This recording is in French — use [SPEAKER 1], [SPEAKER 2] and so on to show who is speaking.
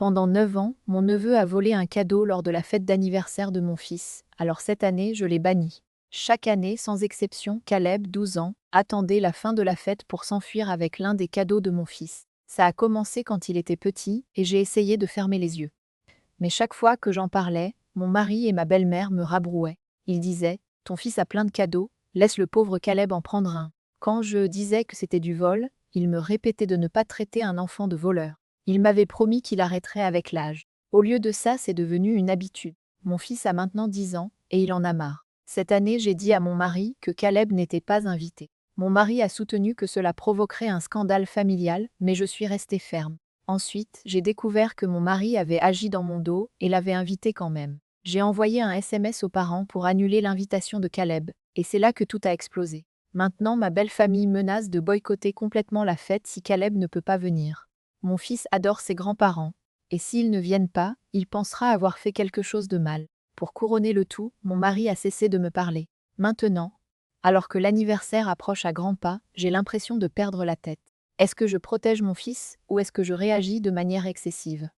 [SPEAKER 1] Pendant 9 ans, mon neveu a volé un cadeau lors de la fête d'anniversaire de mon fils, alors cette année, je l'ai banni. Chaque année, sans exception, Caleb, 12 ans, attendait la fin de la fête pour s'enfuir avec l'un des cadeaux de mon fils. Ça a commencé quand il était petit, et j'ai essayé de fermer les yeux. Mais chaque fois que j'en parlais, mon mari et ma belle-mère me rabrouaient. Ils disaient: ton fils a plein de cadeaux, laisse le pauvre Caleb en prendre un. Quand je disais que c'était du vol, ils me répétaient de ne pas traiter un enfant de voleur. Il m'avait promis qu'il arrêterait avec l'âge. Au lieu de ça, c'est devenu une habitude. Mon fils a maintenant 10 ans, et il en a marre. Cette année, j'ai dit à mon mari que Caleb n'était pas invité. Mon mari a soutenu que cela provoquerait un scandale familial, mais je suis restée ferme. Ensuite, j'ai découvert que mon mari avait agi dans mon dos et l'avait invité quand même. J'ai envoyé un SMS aux parents pour annuler l'invitation de Caleb, et c'est là que tout a explosé. Maintenant, ma belle famille menace de boycotter complètement la fête si Caleb ne peut pas venir. Mon fils adore ses grands-parents, et s'ils ne viennent pas, il pensera avoir fait quelque chose de mal. Pour couronner le tout, mon mari a cessé de me parler. Maintenant, alors que l'anniversaire approche à grands pas, j'ai l'impression de perdre la tête. Est-ce que je protège mon fils ou est-ce que je réagis de manière excessive?